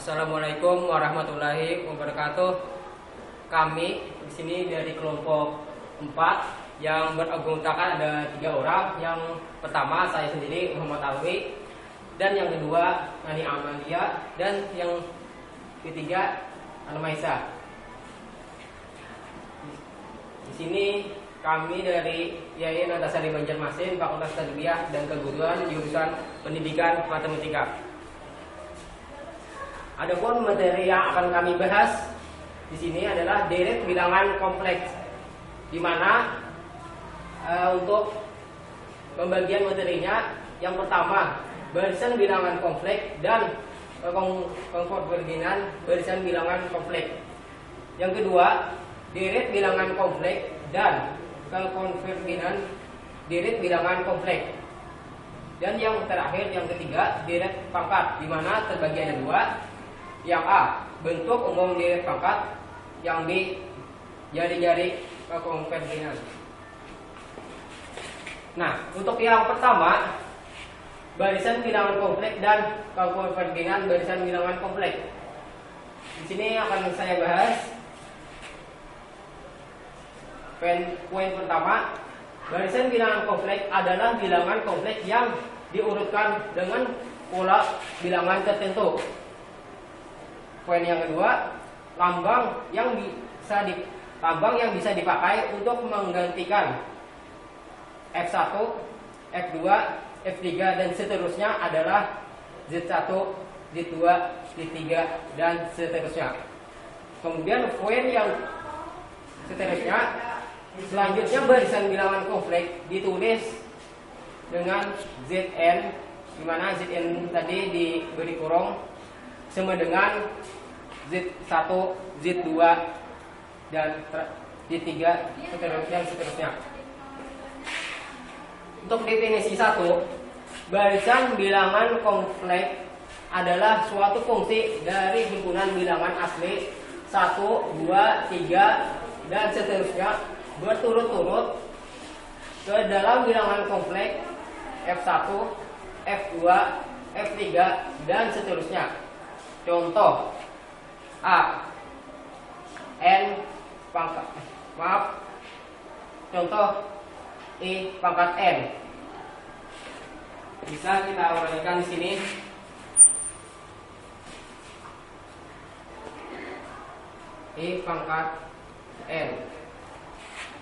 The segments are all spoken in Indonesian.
Assalamualaikum warahmatullahi wabarakatuh. Kami di sini dari kelompok 4 yang beranggotakan ada 3 orang. Yang pertama saya sendiri Muhammad Alwi, dan yang kedua Nani Amalia, dan yang ketiga Anamaisa. Di sini kami dari Yayasan Antasari Banjarmasin, Fakultas Tarbiyah dan Keguruan, jurusan Pendidikan Matematika. Adapun materi yang akan kami bahas di sini adalah deret bilangan kompleks, di mana untuk pembagian materinya, yang pertama barisan bilangan kompleks dan konvergenan barisan bilangan kompleks. Yang kedua, deret bilangan kompleks dan konvergenan deret bilangan kompleks. Dan yang terakhir, yang ketiga, deret pangkat, di mana terbagi ada 2. Yang A, bentuk umum deret pangkat. Yang B, jari-jari konvergenan. Nah, untuk yang pertama, barisan bilangan kompleks dan konvergenan barisan bilangan kompleks. Di sini akan saya bahas poin pertama. Barisan bilangan kompleks adalah bilangan kompleks yang diurutkan dengan pola bilangan tertentu. Poin yang kedua, lambang yang bisa dipakai untuk menggantikan F1, F2, F3 dan seterusnya adalah Z1, Z2, Z3 dan seterusnya. Kemudian poin yang seterusnya, selanjutnya barisan bilangan kompleks ditulis dengan Zn, di mana Zn tadi diberi kurung sama dengan Z1, Z2 dan Z3 seterusnya. Untuk definisi 1, barisan bilangan kompleks adalah suatu fungsi dari himpunan bilangan asli 1, 2, 3 dan seterusnya berturut-turut ke dalam bilangan kompleks F1, F2, F3 dan seterusnya. Contoh A, N pangkat contoh I pangkat N. Bisa kita uraikan di sini. I pangkat N,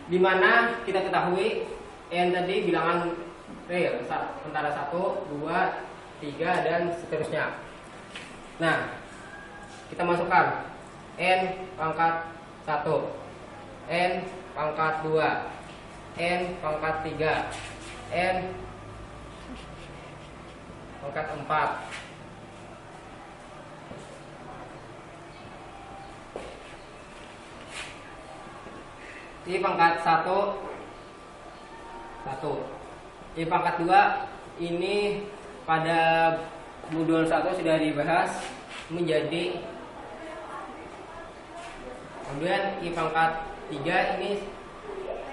di mana kita ketahui N tadi bilangan real antara 1, 2, 3 dan seterusnya. Nah, kita masukkan N pangkat 1, N pangkat 2, N pangkat 3, N pangkat 4. I pangkat 1, I pangkat 2 ini pada modul 1 sudah dibahas menjadi. Kemudian I pangkat 3 ini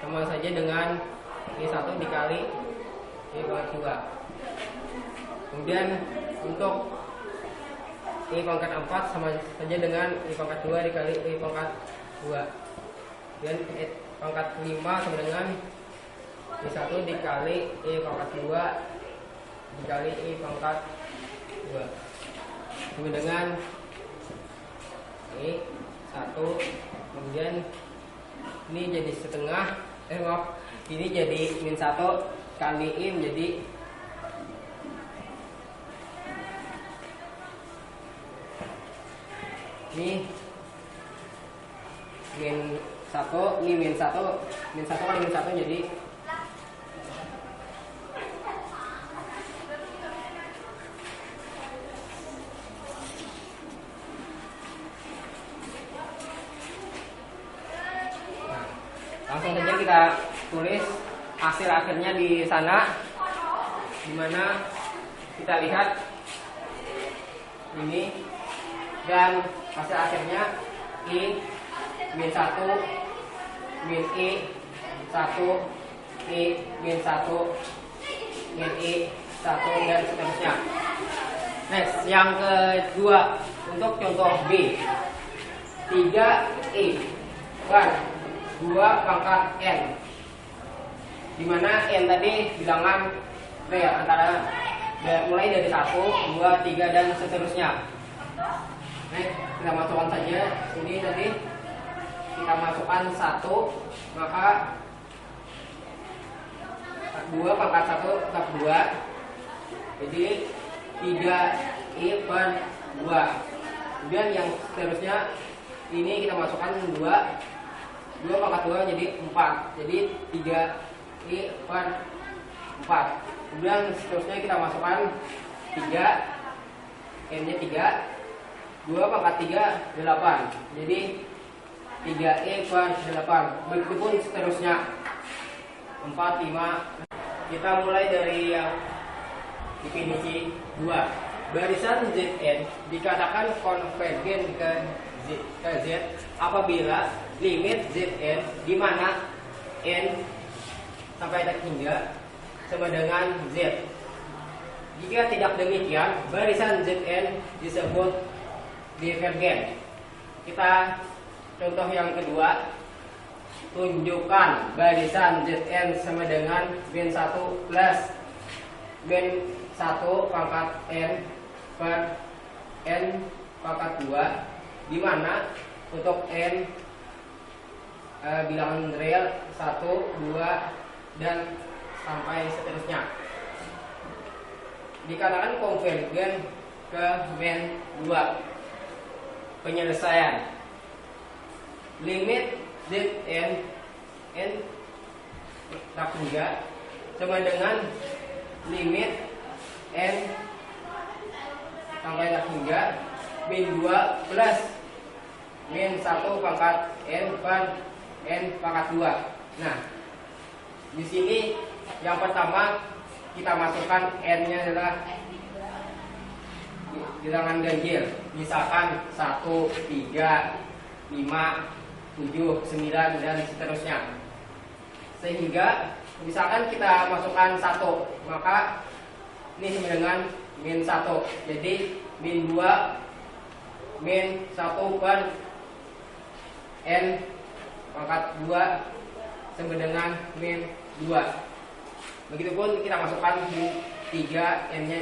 sama saja dengan I1 dikali I pangkat 2. Kemudian untuk I pangkat 4 sama saja dengan I pangkat 2 dikali I pangkat 2. Dan I pangkat 5 sama dengan I1 dikali I pangkat 2 dikali I pangkat 2. Sama dengan I 1. Kemudian ini jadi setengah, ini jadi min 1 kali I menjadi ini min 1, ini min 1 kali min 1 jadi langsung saja kita tulis hasil akhirnya di sana, dimana kita lihat ini, dan hasil akhirnya I min 1 min I 1 I min 1 min I 1 dan seterusnya. Next, yang kedua untuk contoh B. 3i per 2 pangkat n, dimana n tadi bilangan real antara mulai dari 1, 2, 3 dan seterusnya. Next, kita masukkan saja ini tadi, kita masukkan 1, maka 2 pangkat 1 tetap 2, jadi 3i per 2. Kemudian yang seterusnya ini kita masukkan 2 pangkat 2 jadi 4, jadi 3i per 4. Kemudian seterusnya kita masukkan 3, n nya 3, 2 pangkat 3 8, jadi 3i per 8. Begitupun seterusnya 4, 5. Kita mulai dari yang definisi 2. Barisan Zn dikatakan konvergen ke Z apabila limit Zn di mana n sampai hingga sama dengan Z. Jika tidak demikian, barisan Zn disebut divergen. Kita contoh yang kedua. Tunjukkan barisan Zn sama dengan min 1 plus min 1 pangkat n per n pangkat 2, di mana untuk n bilangan real 1, 2 dan sampai seterusnya. Dikatakan konvergen ke min 2. Penyelesaian limit Zn n tak hingga sama dengan limit n sampai tak hingga min 2 plus min 1 pangkat n per n pangkat 2. Nah, di sini yang pertama kita masukkan n-nya adalah bilangan ganjil, misalkan 1, 3, 5, 7, 9 dan seterusnya. Sehingga misalkan kita masukkan 1, maka ini sama dengan min 1. Jadi min 2 min 1 per n pangkat 2 sama dengan min 2. Begitupun kita masukkan min 3, n-nya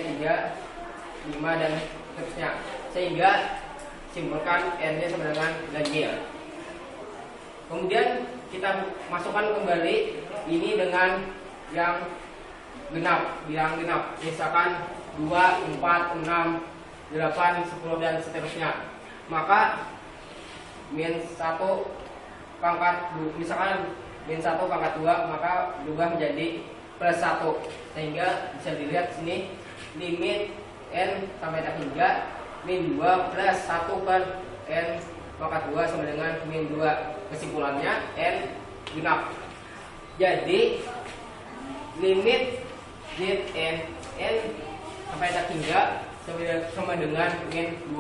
3, 5 dan seterusnya. Sehingga simpulkan n-nya sama dengan ganjil. Kemudian kita masukkan kembali ini dengan yang genap, bilangan genap, misalkan 2, 4, 6, 8, 10 dan seterusnya. Maka min 1 pangkat misalkan min 1 pangkat 2 maka berubah menjadi plus 1, sehingga bisa dilihat sini limit n sampai tak hingga min 2 plus 1 per n pangkat 2 sama dengan min 2. Kesimpulannya n genap. Jadi limit Zn n sampai tak hingga sama dengan min 2.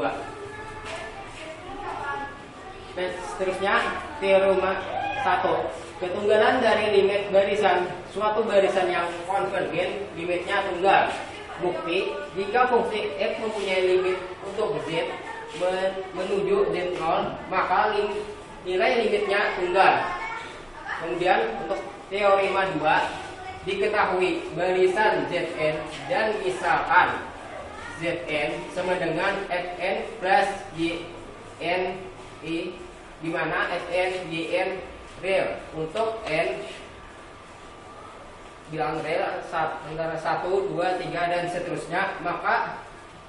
Seterusnya teorema 1. Ketunggalan dari limit barisan suatu barisan yang konvergen, limitnya tunggal. Bukti, jika fungsi f mempunyai limit untuk z menuju z0, maka nilai limitnya tunggal. Kemudian untuk teorema 2, diketahui barisan Zn dan misalkan Zn sama dengan Fn plus Yn i, di mana Fn Yn real. Untuk n bilangan real antara 1, 2, 3 dan seterusnya, maka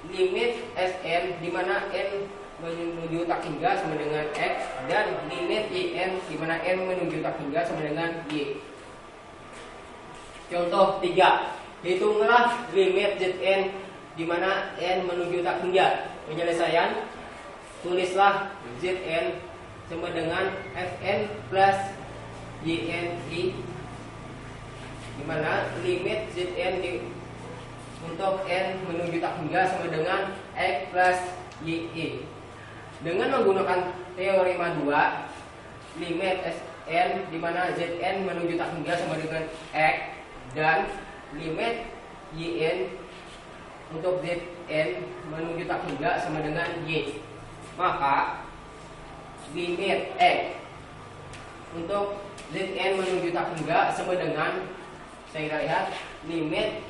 limit Sn di mana n menuju tak hingga sama dengan x dan limit yn di mana n menuju tak hingga sama dengan y. Contoh 3. Hitunglah limit Zn di mana n menuju tak hingga. Penyelesaian, tulislah Zn sama dengan Fn plus Yn i, di mana limit Zn untuk n menuju tak hingga sama dengan x plus y. Dengan menggunakan teorema 2, limit Sn di mana Zn menuju tak hingga sama dengan x dan limit Yn untuk Zn menuju tak hingga sama dengan Y. Maka limit untuk Zn menuju tak hingga sama dengan, saya lihat, limit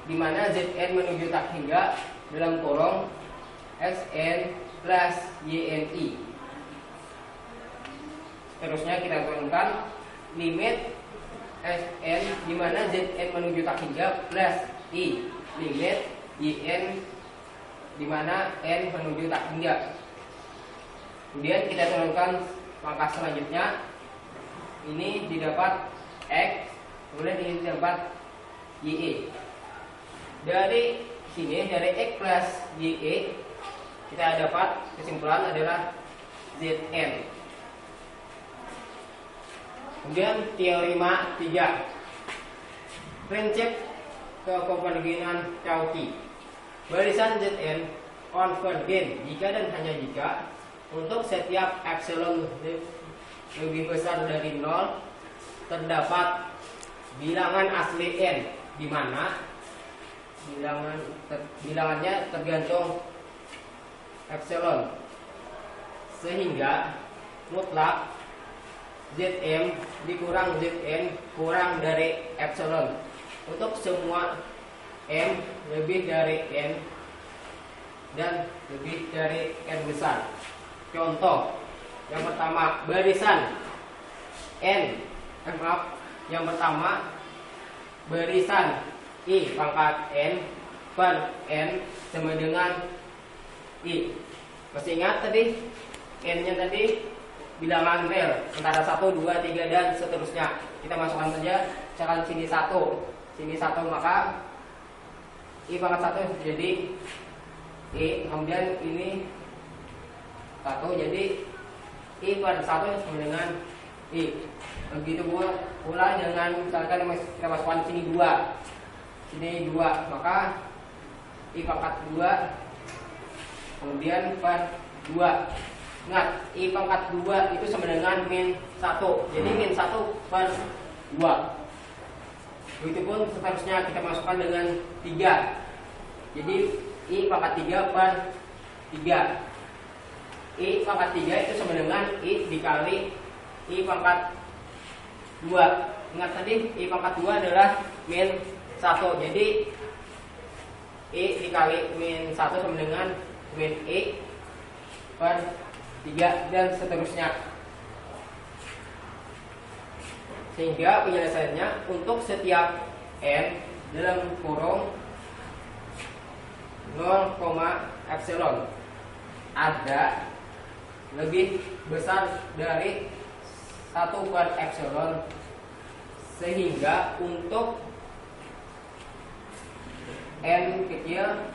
dimana Zn menuju tak hingga dalam kurung Xn plus Yni. Terusnya kita turunkan limit Sn dimana Zn menuju tak hingga plus I limit Yn dimana N menuju tak hingga. Kemudian kita turunkan pangkat selanjutnya. Ini didapat X, kemudian ini didapat YE. Dari sini, dari X plus YE, kita dapat kesimpulan adalah Zn. Kemudian teorema 3, prinsip kekonvergen Cauchy. Barisan Zn konvergen jika dan hanya jika untuk setiap epsilon lebih besar dari 0 terdapat bilangan asli n, di mana bilangannya tergantung epsilon, sehingga mutlak Zm dikurang Zn kurang dari epsilon untuk semua m lebih dari n dan lebih dari n besar. Contoh yang pertama, barisan yang pertama barisan I pangkat n per n sama dengan I. Masih ingat tadi n nya tadi bilangan real antara 1, 2, 3 dan seterusnya. Kita masukkan saja, misalkan sini 1, maka I pangkat 1 jadi I, kemudian ini 1 jadi I per 1 sama dengan I. Begitu pula dengan misalkan kita masukkan sini 2, maka I pangkat 2 kemudian per 2. Ingat, I pangkat 2 itu sama dengan min 1. Jadi min 1 per 2. Begitupun seterusnya kita masukkan dengan 3. Jadi I pangkat 3 per 3. I pangkat 3 itu sama dengan I dikali I pangkat 2. Ingat tadi I pangkat 2 adalah min 1. Jadi I dikali min 1 sama dengan min I per 3 dan seterusnya. Sehingga penyelesaiannya untuk setiap n dalam kurung 0, epsilon ada lebih besar dari 1 per epsilon, sehingga untuk n kecil,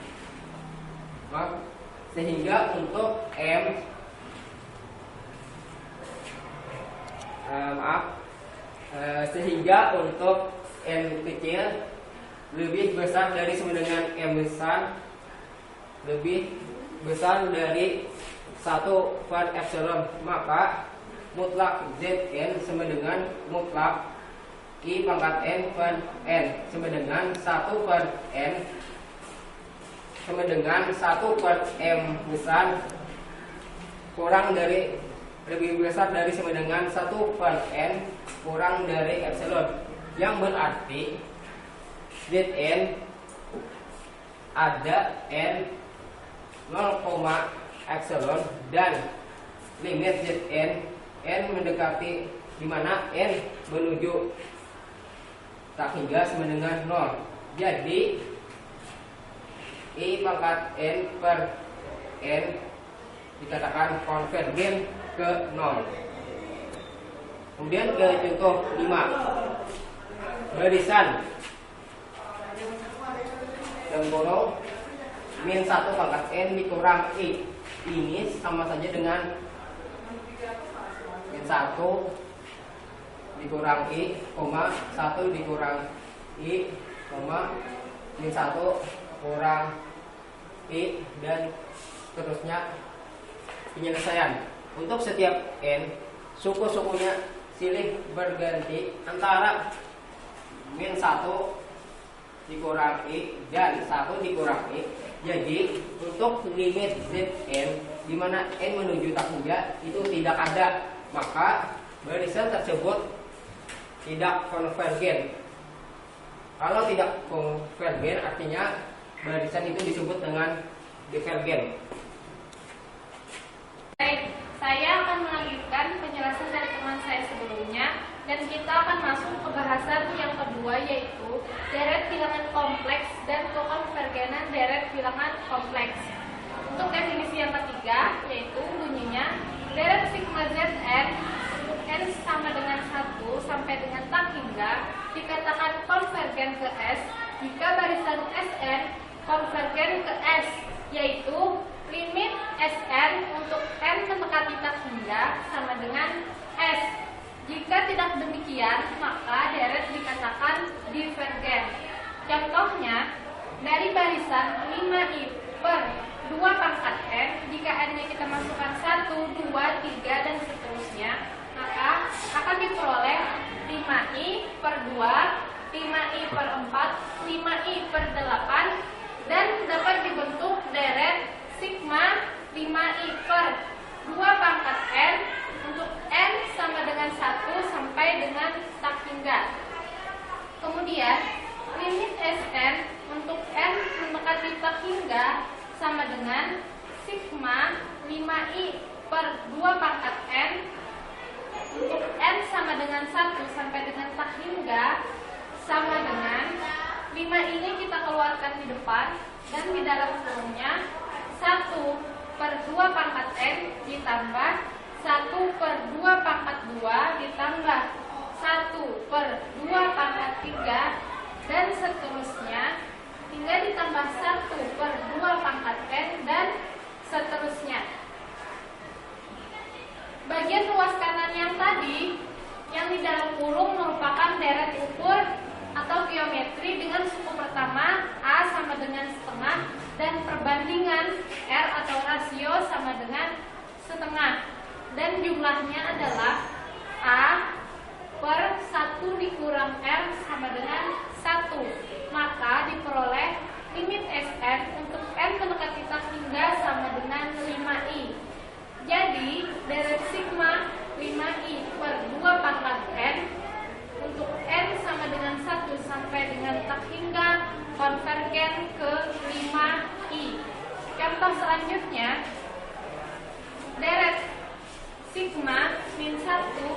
sehingga untuk m sehingga untuk n kecil lebih besar dari sama dengan m besar, lebih besar dari 1 per epsilon, maka mutlak Zn sama dengan mutlak I pangkat n per n sama dengan 1 per n sama dengan 1 per m besar kurang dari lebih besar dari sama dengan 1 per n kurang dari epsilon, yang berarti Zn ada n 0, epsilon dan limit Zn n mendekati di mana n menuju tak hingga sama dengan 0. Jadi I pangkat n per n dikatakan konvergen ke 0. Kemudian ke contoh 5, barisan yang kurung min 1 pangkat n dikurang I. Ini sama saja dengan min 1 dikurang I, 1 dikurang I, min 1 kurang I, dan seterusnya. Penyelesaian untuk setiap n, suku-sukunya silih berganti antara min 1 dikurang I dan 1 dikurang I. Jadi untuk limit Zn di mana n menuju tak hingga itu tidak ada, maka barisan tersebut tidak konvergen. Kalau tidak konvergen artinya barisan itu disebut dengan divergen. Baik, saya akan melanjutkan penjelasan dari teman saya sebelumnya dan kita akan masuk ke bahasan yang kedua, yaitu deret bilangan kompleks dan kekonvergenan deret bilangan kompleks. Untuk definisi yang ketiga, yaitu bunyinya deret sigma Zn untuk n sama dengan 1 sampai dengan tak hingga dikatakan konvergen ke S jika barisan Sn konvergen ke S, yaitu limit Sn untuk n mendekati tak hingga sama dengan S. Jika tidak demikian, maka deret dikatakan divergen. Contohnya, dari barisan 5i per 2 pangkat n, jika n-nya kita masukkan 1, 2, 3, dan seterusnya, maka akan diperoleh 5i per 2, 5i per 4, 5i per 8, dan dapat dibentuk deret sigma 5i per 2 pangkat n untuk n sama dengan 1 sampai dengan tak hingga. Kemudian limit Sn untuk n mendekati tak hingga sama dengan sigma 5i per 2 pangkat n untuk n sama dengan 1 sampai dengan tak hingga sama dengan 5 ini kita keluarkan di depan dan di dalam kurungnya 1 per 2 pangkat n ditambah 1 per 2 pangkat 2 ditambah 1 per 2 pangkat 3 dan seterusnya hingga ditambah 1 per 2 pangkat n dan seterusnya. Bagian ruas kanan yang tadi yang di dalam kurung merupakan deret ukur atau geometri dengan suku pertama A sama dengan setengah dan perbandingan R atau rasio sama dengan setengah, dan jumlahnya adalah A per 1 dikurang R sama dengan 1, maka diperoleh limit Sn untuk n mendekati tak hingga sama dengan 5i. Jadi deret sigma 5i per 2 pangkat n untuk n sama dengan 1 sampai dengan tak hingga konvergen ke 5i. Contoh selanjutnya, deret sigma min 1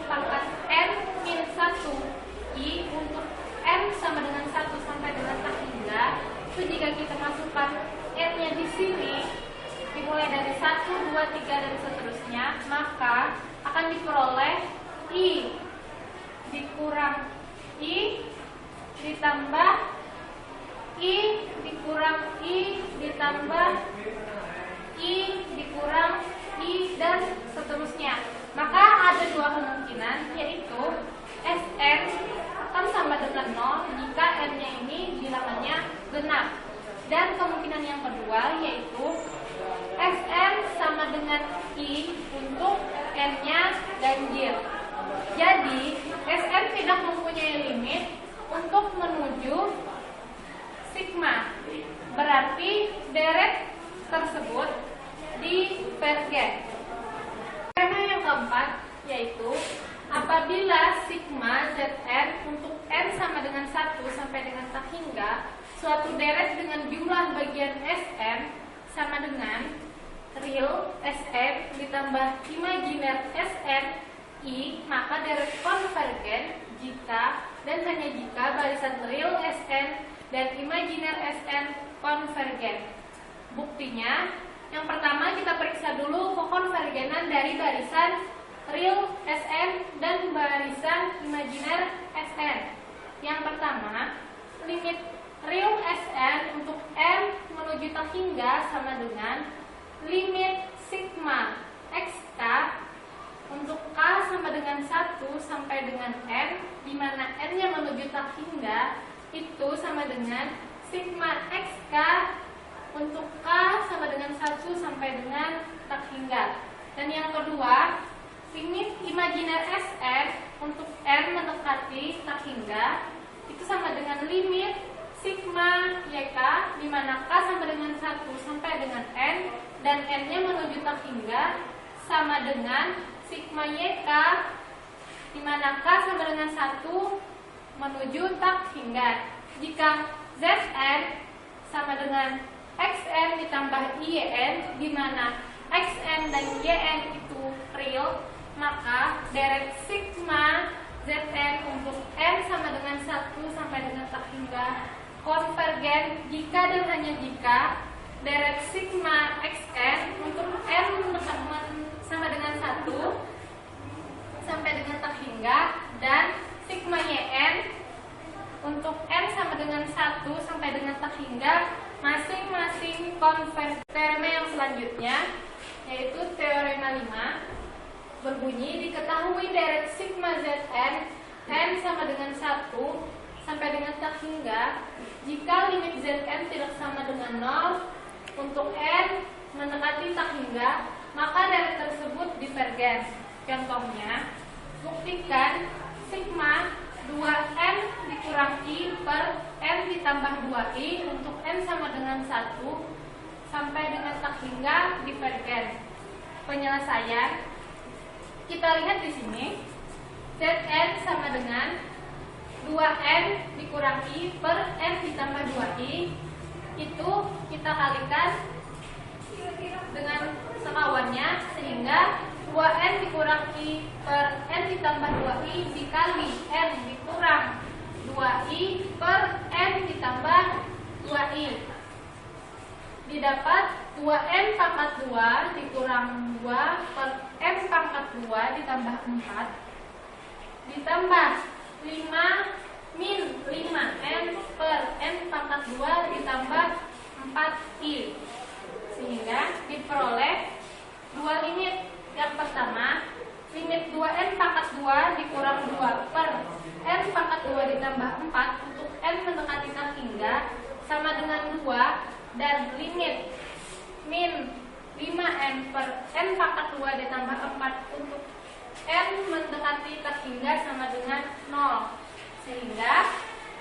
pangkat n min 1 i untuk n sama dengan 1 sampai dengan tak hingga. Itu jika kita masukkan n-nya di sini dimulai dari 1, 2, 3 dan seterusnya, maka akan diperoleh i dikurang i ditambah i dikurang i ditambah i dikurang i dan seterusnya. Maka ada dua kemungkinan, yaitu Sn akan sama dengan 0 jika n-nya ini bilangannya genap, dan kemungkinan yang kedua yaitu Sn sama dengan i untuk n-nya ganjil. Jadi Sn tidak mempunyai limit untuk menuju sigma, berarti deret tersebut divergen. Skema yang keempat yaitu apabila sigma Zn untuk n sama dengan 1 sampai dengan tak hingga suatu deret dengan jumlah bagian Sn sama dengan real Sn ditambah imajiner Sn i, maka deret konvergen jika dan hanya jika barisan real Sn dan imajiner Sn konvergen. Buktinya, yang pertama kita periksa dulu kekonvergenan dari barisan real Sn dan barisan imajiner Sn. Yang pertama, limit real Sn untuk n menuju tak hingga sama dengan limit sigma xk untuk k sama dengan 1 sampai dengan n, di mana n-nya menuju tak hingga itu sama dengan sigma xk untuk k sama dengan 1 sampai dengan tak hingga. Dan yang kedua, limit imajiner Sn untuk n mendekati tak hingga itu sama dengan limit sigma YK di mana K sama dengan 1 sampai dengan N dan N-nya menuju tak hingga sama dengan sigma YK di mana K sama dengan 1 menuju tak hingga. Jika Zn sama dengan Xn ditambah Yn di mana Xn dan Yn itu real, maka deret sigma Zn untuk N sama dengan 1 sampai dengan tak hingga konvergen jika dan hanya jika deret sigma Xn untuk N sama dengan 1 sampai dengan tak hingga dan sigma Yn untuk N sama dengan 1 sampai dengan tak hingga masing-masing konvergen. Teorema yang selanjutnya yaitu teorema 5 berbunyi diketahui deret sigma Zn N sama dengan 1 sampai dengan tak hingga jika limit Zn tidak sama dengan 0 untuk N mendekati tak hingga maka deret tersebut divergen. Contohnya, buktikan sigma 2N dikurang I per N ditambah 2I untuk N sama dengan 1 sampai dengan tak hingga divergen. Penyelesaian kita lihat di sini, Zn sama dengan 2N dikurang I per N ditambah 2I. Itu kita kalikan dengan sekawannya sehingga 2N dikurang I per N ditambah 2I dikali N dikurang 2I per N ditambah 2I. Didapat 2N pangkat 2 dikurang 2 per N pangkat 2 ditambah 4 ditambah 5 min 5N per N pangkat 2 ditambah 4I sehingga diperoleh dua limit. Yang pertama, limit 2N pangkat 2 dikurang 2 per N pangkat 2 ditambah 4 untuk N mendekati tak hingga sama dengan 2 dan limit min 5N per N pangkat 2 ditambah 4 untuk N mendekati tak hingga sama dengan 0 sehingga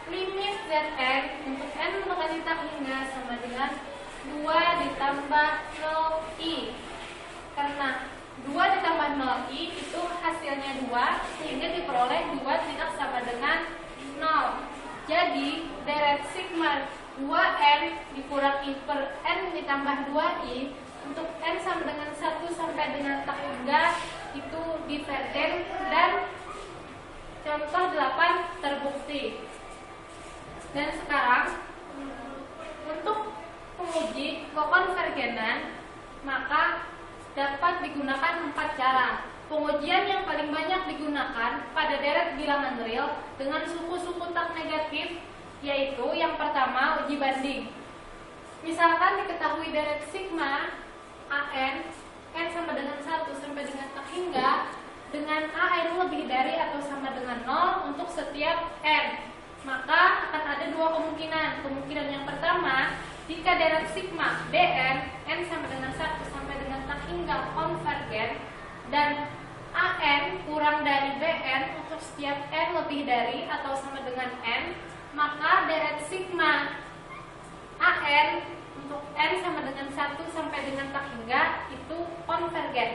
limit Zn untuk N mendekati tak hingga sama dengan 2 ditambah 0I karena 2 ditambah 0I itu hasilnya 2 sehingga diperoleh 2 tidak sama dengan 0. Jadi deret sigma 2N dikurang I per N ditambah 2I untuk N sama dengan 1 sampai dengan tak hingga itu divergen dan contoh 8 terbukti. Dan sekarang untuk menguji kokonvergenan maka dapat digunakan 4 cara. Pengujian yang paling banyak digunakan pada deret bilangan real dengan suku-suku tak negatif yaitu yang pertama uji banding. Misalkan diketahui deret sigma An N sama dengan 1 sampai dengan tak hingga dengan An lebih dari atau sama dengan 0 untuk setiap N, maka akan ada dua kemungkinan. Kemungkinan yang pertama, jika deret sigma Dn N sama dengan 1 sampai dengan tak hingga konvergen dan An kurang dari Bn untuk setiap N lebih dari atau sama dengan N, maka deret sigma An untuk N sama dengan 1 sampai dengan tak hingga itu konvergen.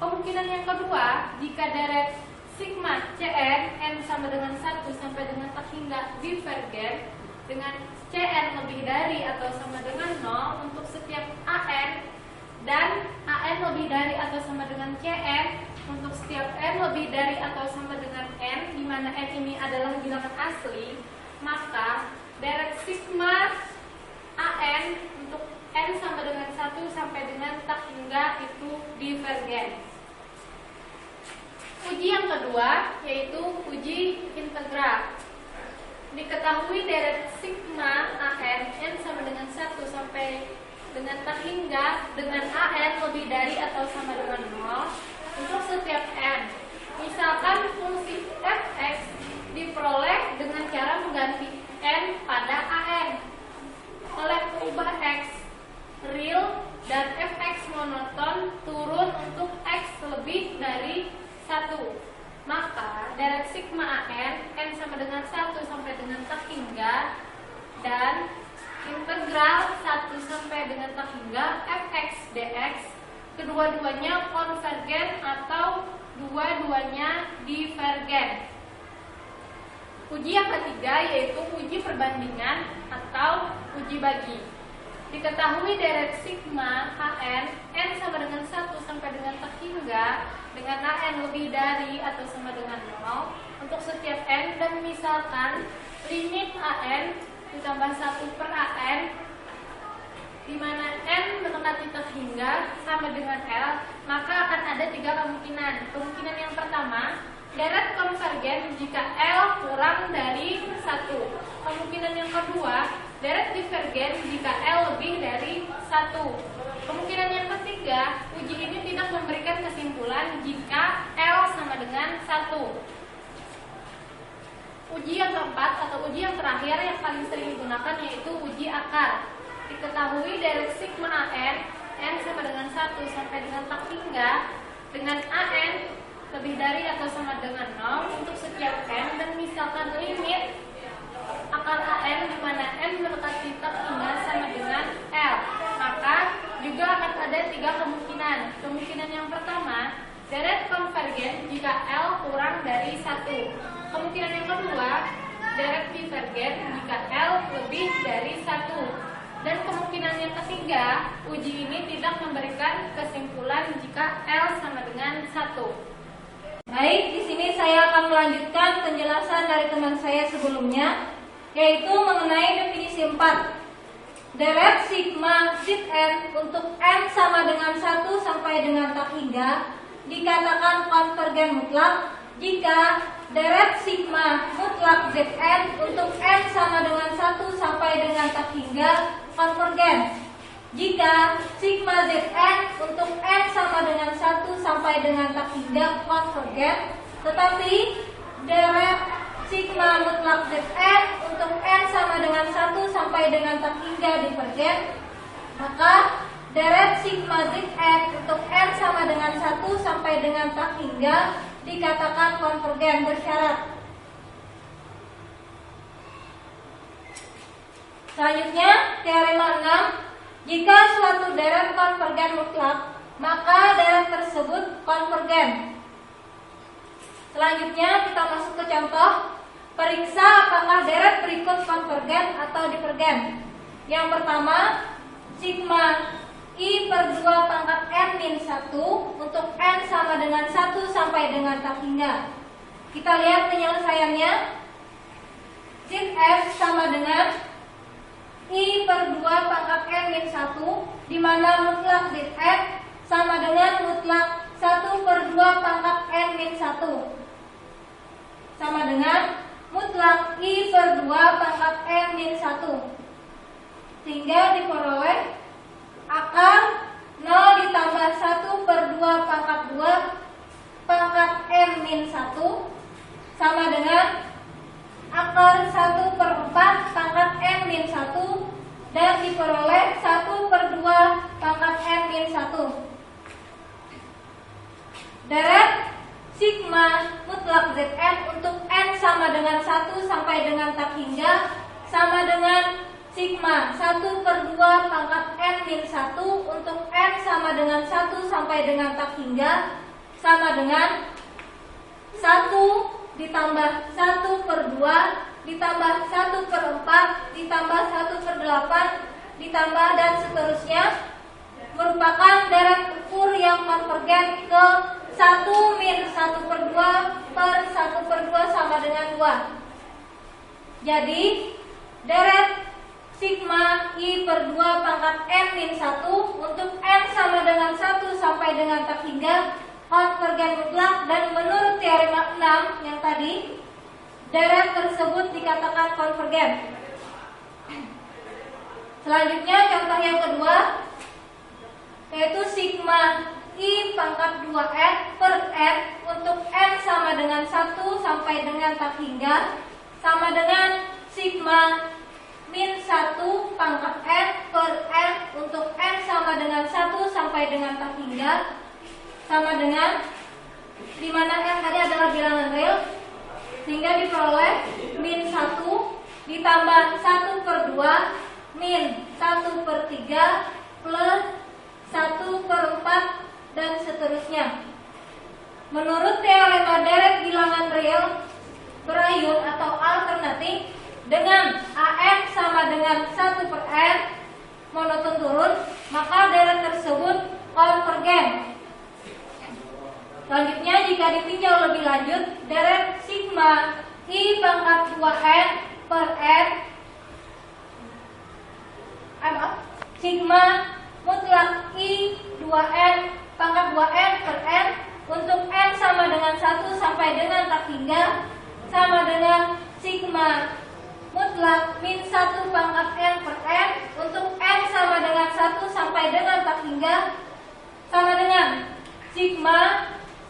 Kemungkinan yang kedua, jika deret sigma Cn N sama dengan 1 sampai dengan tak hingga divergen dengan Cn lebih dari atau sama dengan 0 untuk setiap An dan An lebih dari atau sama dengan Cn untuk setiap N lebih dari atau sama dengan N, di mana N ini adalah bilangan asli, maka deret sigma An untuk N sama dengan 1 sampai dengan tak hingga itu divergen. Uji yang kedua yaitu uji integral. Diketahui deret sigma An N sama dengan 1 sampai dengan tak hingga dengan An lebih dari atau sama dengan 0 untuk setiap N. Misalkan fungsi fx diperoleh dengan cara mengganti N pada An oleh mengubah x real dan fx monoton turun untuk x lebih dari 1. Maka deret sigma An N sama dengan 1 sampai dengan tak hingga dan integral 1 sampai dengan tak hingga fx dx, kedua-duanya konvergen atau dua-duanya divergen. Uji yang ketiga yaitu uji perbandingan atau uji bagi. Diketahui deret sigma Hn n sama dengan 1 sampai dengan tak hingga dengan An lebih dari atau sama dengan 0 untuk setiap n, dan misalkan limit An ditambah 1 per An di mana n mendekati tak hingga sama dengan L, maka akan ada 3 kemungkinan. Kemungkinan yang pertama, deret konvergen jika L kurang dari 1. Kemungkinan yang kedua, deret divergen jika L lebih dari 1. Kemungkinan yang ketiga, uji ini tidak memberikan kesimpulan jika L sama dengan 1. Uji yang keempat atau uji yang terakhir yang paling sering digunakan yaitu uji akar. Diketahui deret sigma An n sama dengan 1 sampai dengan tak hingga dengan An lebih dari atau sama dengan 0 untuk setiap n, dan misalkan limit akar An di mana n mendekati tak hingga sama dengan L, maka juga akan ada 3 kemungkinan. Kemungkinan yang pertama, deret konvergen jika L kurang dari 1. Kemungkinan yang kedua, deret divergen jika L lebih dari 1. Dan kemungkinan yang ketiga, uji ini tidak memberikan kesimpulan jika L sama dengan 1. Baik, di sini saya akan melanjutkan penjelasan dari teman saya sebelumnya, yaitu mengenai definisi 4. Deret sigma Zn untuk n sama dengan 1 sampai dengan tak hingga dikatakan konvergen mutlak jika deret sigma mutlak Zn untuk n sama dengan 1 sampai dengan tak hingga konvergen. Jika sigma Zn untuk n sama dengan 1 sampai dengan tak hingga konvergen, tetapi deret sigma mutlak Zn untuk n sama dengan 1 sampai dengan tak hingga divergen, maka deret sigma Zn untuk n sama dengan 1 sampai dengan tak hingga dikatakan konvergen bersyarat. Selanjutnya, teorema 6, jika suatu deret konvergen mutlak, maka deret tersebut konvergen. Selanjutnya, kita masuk ke contoh. Periksa apakah deret berikut konvergen atau divergen. Yang pertama, sigma I per 2 pangkat n min 1 untuk n sama dengan 1 sampai dengan tak hingga. Kita lihat penyelesaiannya. Sin f sama dengan I per 2 pangkat n min 1, di mana mutlak Zn sama dengan mutlak 1 per 2 pangkat n min 1 sama dengan mutlak I per 2 pangkat n min 1, sehingga diperoleh akar 0 ditambah 1 per 2 pangkat 2 pangkat n min 1 sama dengan akar 1 per 4 pangkat n min 1, dan diperoleh 1 per 2 pangkat n min 1. Deret sigma mutlak Zn untuk n sama dengan 1 sampai dengan tak hingga sama dengan sigma 1 per 2 pangkat n min 1 untuk n sama dengan 1 sampai dengan tak hingga sama dengan 1 ditambah 1 per 2 ditambah 1 per 4 ditambah 1 per 8 ditambah dan seterusnya, merupakan deret ukur yang konvergen ke 1 min 1 per 2 per 1 per 2 sama dengan 2. Jadi deret sigma I per 2 pangkat n min 1 untuk n sama dengan 1 sampai dengan tak hingga konvergen mutlak, dan menurut teorema 6 yang tadi, deret tersebut dikatakan konvergen. Selanjutnya contoh yang kedua, yaitu sigma I pangkat 2n per n untuk n sama dengan 1 sampai dengan tak hingga sama dengan sigma min 1 pangkat n per n untuk n sama dengan 1 sampai dengan tak hingga sama dengan, dimana n tadi adalah bilangan real, sehingga diperoleh min 1 ditambah 1/2 min 1/3 plus 1/4 dan seterusnya. Menurut teorema deret bilangan real berayun atau alternatif, dengan AN sama dengan 1/n monoton turun, maka deret tersebut konvergen. Selanjutnya, jika ditinjau lebih lanjut, deret sigma I pangkat 2n per n sigma mutlak I 2n pangkat 2n per n untuk n sama dengan 1 sampai dengan tak hingga sama dengan sigma mutlak min 1 pangkat n per n untuk n sama dengan 1 sampai dengan tak hingga sama dengan sigma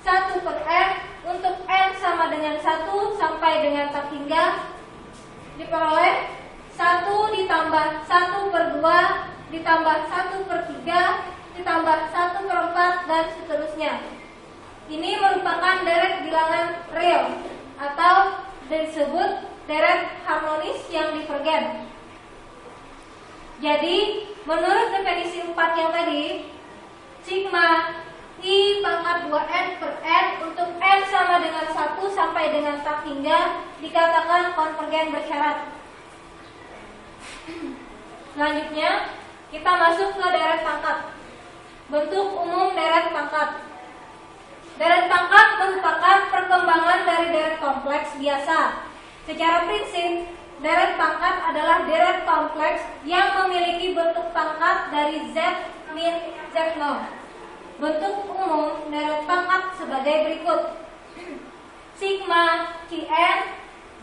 1 per n untuk n sama dengan 1 sampai dengan tak hingga diperoleh 1 ditambah 1/2 ditambah 1/3 ditambah 1/4 dan seterusnya. Ini merupakan deret bilangan real atau disebut deret harmonis yang divergen. Jadi, menurut definisi 4 yang tadi, sigma I pangkat 2n per n untuk n sama dengan 1 sampai dengan tak hingga dikatakan konvergen bersyarat. Selanjutnya, kita masuk ke deret pangkat. Bentuk umum deret pangkat. Deret pangkat merupakan perkembangan dari deret kompleks biasa. Secara prinsip, deret pangkat adalah deret kompleks yang memiliki bentuk pangkat dari Z min Z0. Bentuk umum deret pangkat sebagai berikut. Sigma Cn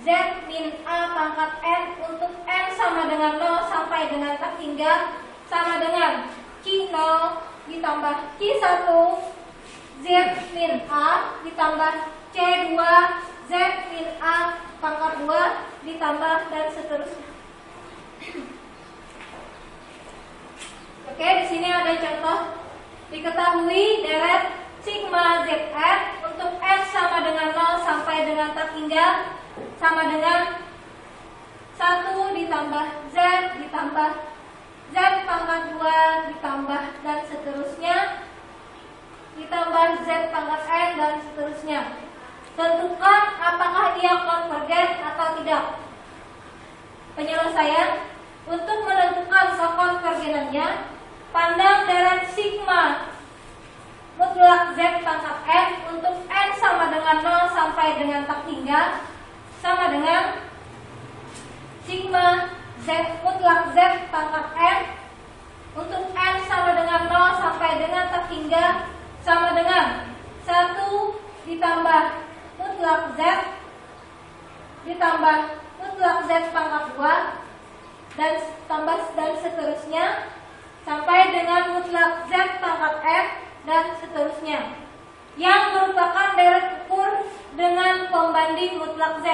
Z min A pangkat n untuk n sama dengan 0 sampai dengan tak hingga sama dengan Q0 ditambah Q1 Z min A ditambah C2 Z min A pangkat 2 ditambah dan seterusnya. Oke, di sini ada contoh. Diketahui deret sigma Zn untuk n sama dengan 0 sampai dengan tak hingga sama dengan 1 ditambah Z ditambah Z pangkat 2 ditambah dan seterusnya ditambah Z pangkat n dan seterusnya. Tentukan apakah ia konvergen atau tidak. Penyelesaian. Untuk menentukan kekonvergenannya, pandang deret sigma mutlak Z pangkat n untuk n sama dengan 0 sampai dengan tak hingga sama dengan sigma Z mutlak Z pangkat n untuk n sama dengan 0 sampai dengan tak hingga sama dengan 1 ditambah mutlak Z ditambah mutlak Z pangkat 2 dan tambah dan seterusnya sampai dengan mutlak Z pangkat n dan seterusnya, yang merupakan deret ukur dengan pembanding mutlak Z.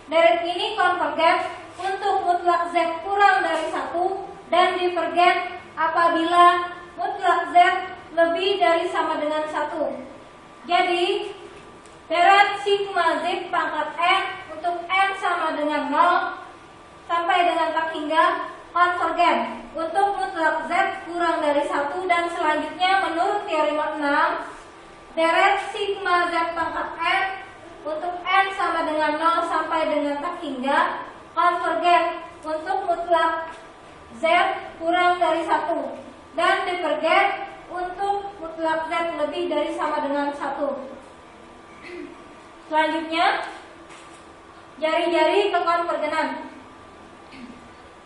Deret ini konvergen untuk mutlak Z kurang dari 1 dan divergen apabila mutlak Z lebih dari sama dengan 1. Jadi, deret sigma Z pangkat n untuk n sama dengan 0 sampai dengan tak hingga konvergen untuk mutlak Z kurang dari 1, dan selanjutnya menurut teorema 6, deret sigma Z pangkat n untuk n sama dengan 0 sampai dengan tak hingga konvergen untuk mutlak Z kurang dari 1 dan divergen untuk mutlak Z lebih dari sama dengan 1. Selanjutnya, jari-jari kekonvergenan.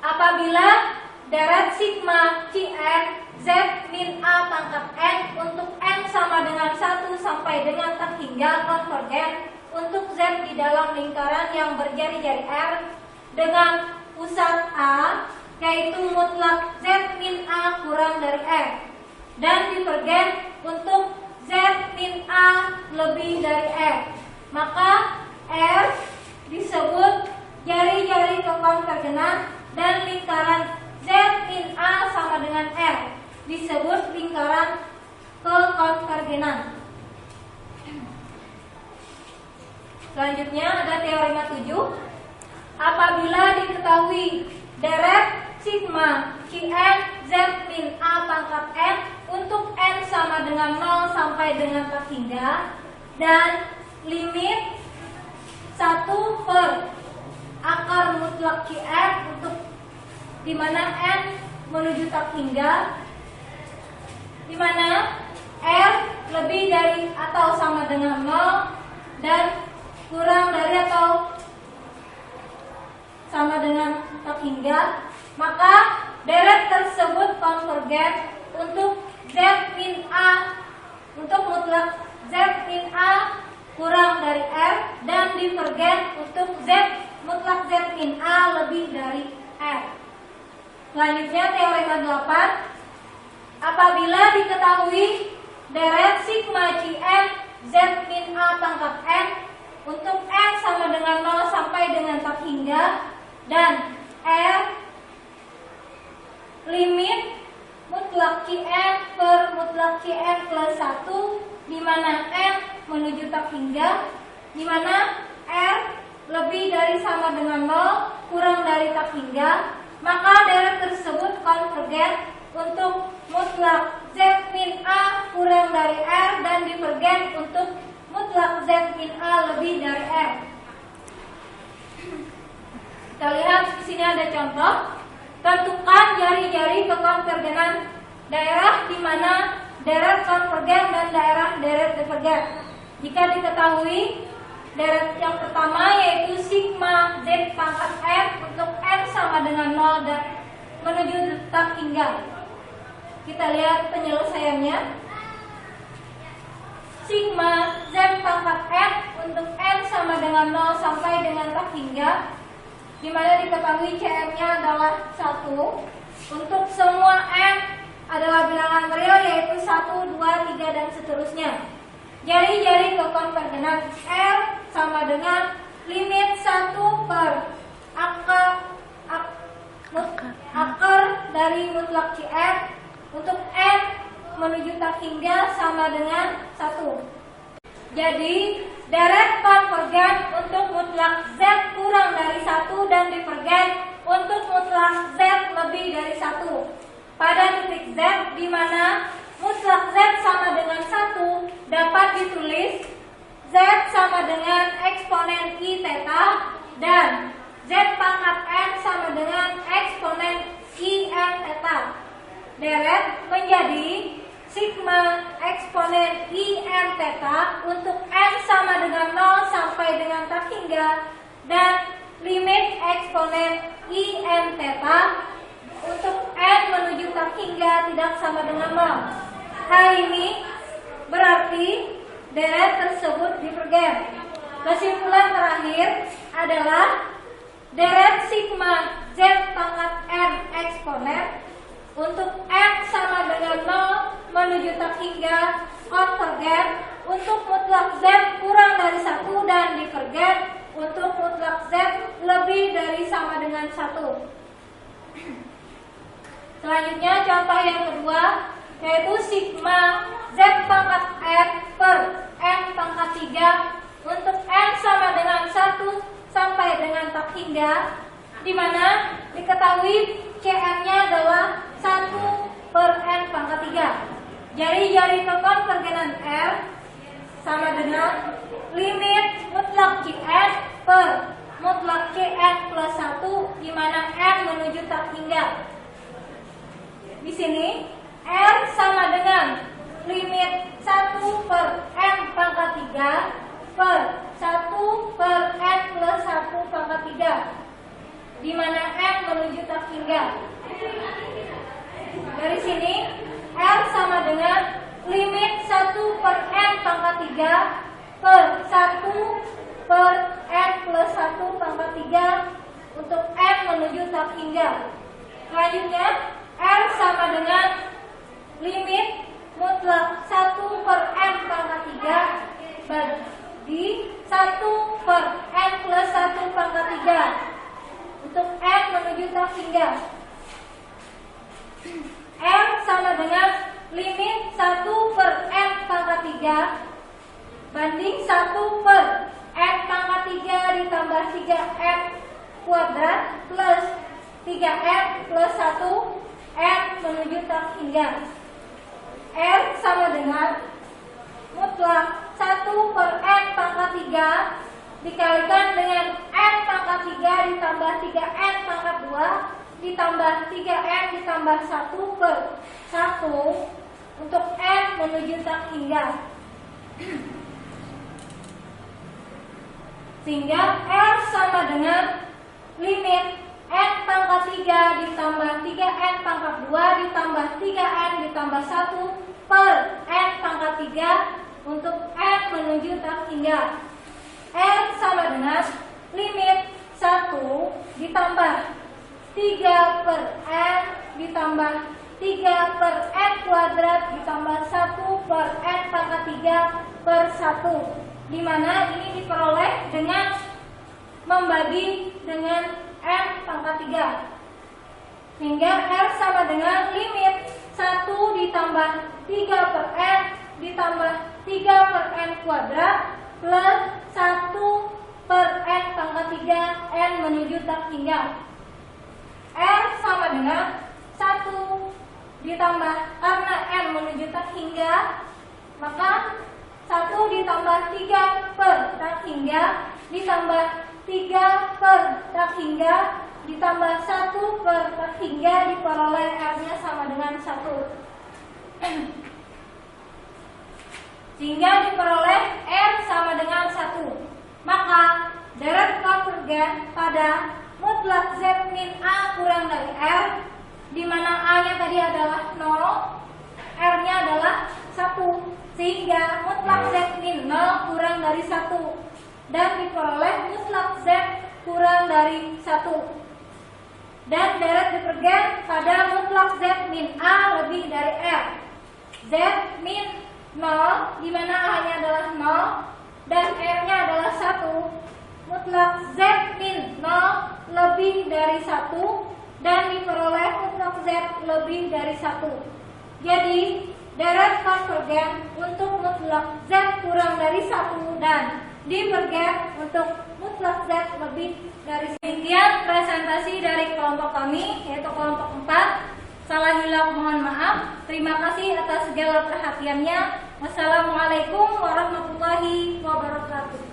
Apabila deret sigma Cn Z min A pangkat n untuk n sama dengan 1 sampai dengan tak hingga konvergen untuk Z di dalam lingkaran yang berjari-jari R dengan pusat A, yaitu mutlak Z min A kurang dari R, dan divergen untuk Z min A lebih dari R, maka R disebut jari-jari kekonvergenan dan lingkaran Z min A sama dengan R disebut lingkaran kekonvergenan. Selanjutnya ada teorema 7. apabila diketahui deret sigma Qn Z min A pangkat N untuk N sama dengan 0 sampai dengan tak hingga, dan limit 1 per akar mutlak Qn untuk dimana N menuju tak hingga, dimana R lebih dari atau sama dengan 0 dan kurang dari atau sama dengan tak hingga, maka deret tersebut konvergen untuk Z min A, untuk mutlak Z min A kurang dari R, dan divergen untuk Z mutlak Z min A lebih dari R. Selanjutnya teorema 8, apabila diketahui deret sigma Qn Z min A pangkat N untuk N sama dengan 0 sampai dengan tak hingga, dan R limit mutlak Qn per mutlak Qn plus 1 di mana N menuju tak hingga, di mana R lebih dari sama dengan 0 kurang dari tak hingga, maka deret tersebut konvergen untuk mutlak Z min A kurang dari R dan divergen untuk mutlak Z min A lebih dari R. Kita lihat di sini ada contoh. Tentukan jari-jari kekonvergenan daerah di mana deret konvergen dan daerah deret divergen. Jika diketahui deret yang pertama yaitu sigma Z pangkat N untuk N sama dengan 0 dan menuju tak hingga. Kita lihat penyelesaiannya. Sigma Z pangkat N untuk N sama dengan 0 sampai dengan tak hingga, di mana diketahui Cm-nya adalah 1. Untuk semua N adalah bilangan real yaitu 1, 2, 3 dan seterusnya. Jari-jari kekonvergenan R sama dengan limit 1 per akar dari mutlak Qn untuk N menuju tak hingga sama dengan 1. Jadi deret konvergen untuk mutlak Z kurang dari 1 dan divergen untuk mutlak Z lebih dari 1. Pada titik Z di mana mutlak Z sama dengan 1 dapat ditulis Z sama dengan eksponen I theta dan Z pangkat N sama dengan eksponen I N theta. Deret menjadi sigma eksponen I N theta untuk N sama dengan 0 sampai dengan tak hingga, dan limit eksponen I N theta untuk N menuju tak hingga tidak sama dengan 0. Hal ini berarti deret tersebut divergen. Kesimpulan terakhir adalah deret sigma Z pangkat N eksponen untuk N sama dengan 0 menuju tak hingga konvergen untuk mutlak Z kurang dari 1 dan divergen untuk mutlak Z lebih dari sama dengan 1. Selanjutnya contoh yang kedua yaitu sigma Z pangkat N per N pangkat 3 untuk N sama dengan 1 sampai dengan tak hingga, di mana diketahui Cm-nya adalah 1 per N pangkat 3. Jari-jari kekonvergenan R sama dengan limit mutlak Qn per mutlak Qn plus 1 di mana N menuju tak hingga. Di sini R sama dengan limit 1 per N pangkat 3 per 1 per N plus 1 pangkat 3 di mana N menuju tak hingga. Dari sini R sama dengan limit 1 per N pangkat 3 per 1 per N plus 1 pangkat 3 untuk N menuju tak hingga. Selanjutnya R sama dengan limit mutlak 1 per N pangkat 3 bagi 1 per N plus 1 pangkat 3 untuk N menuju tak hingga. R sama dengan limit 1 per N pangkat 3 banding 1 per N pangkat 3 ditambah 3N kuadrat plus 3n plus 1 n menuju tak hingga. R sama dengan mutlak 1 per n pangkat 3 dikalikan dengan n pangkat 3 ditambah 3n pangkat 2 ditambah 3n ditambah 1 per 1 untuk n menuju tak hingga. Sehingga R sama dengan limit n pangkat 3 ditambah 3n pangkat 2 ditambah 3n ditambah 1 per n pangkat 3 untuk n menuju tak hingga. R sama dengan limit 1 ditambah 3 per n ditambah 3 per n kuadrat ditambah 1 per n pangkat 3 per 1, di mana ini diperoleh dengan membagi dengan n pangkat 3. Sehingga R sama dengan limit 1 ditambah 3 per n ditambah 3 per n kuadrat plus 1 per n pangkat 3 n menuju tak hingga. R sama dengan 1 ditambah, karena n menuju tak hingga, maka 1 ditambah 3 per tak hingga ditambah 3 per tak hingga ditambah 1 per tak hingga diperoleh R-nya sama dengan 1. Sehingga diperoleh R sama dengan 1. Maka deret konvergen pada mutlak Z min A kurang dari R, di mana A-nya tadi adalah 0, R-nya adalah 1, sehingga mutlak Z min 0 kurang dari 1 dan diperoleh mutlak Z kurang dari 1. Dan deret divergen pada mutlak Z min A lebih dari R. Z min 0, di mana A-nya adalah 0 dan R-nya adalah 1. Mutlak Z min 0 lebih dari 1 dan diperoleh mutlak Z lebih dari 1. Jadi deret konvergen untuk mutlak Z kurang dari 1 dan divergen untuk mutlak Z lebih dari 1. Sekian presentasi dari kelompok kami, yaitu kelompok 4. Salah hilaf mohon maaf. Terima kasih atas segala perhatiannya. Wassalamualaikum warahmatullahi wabarakatuh.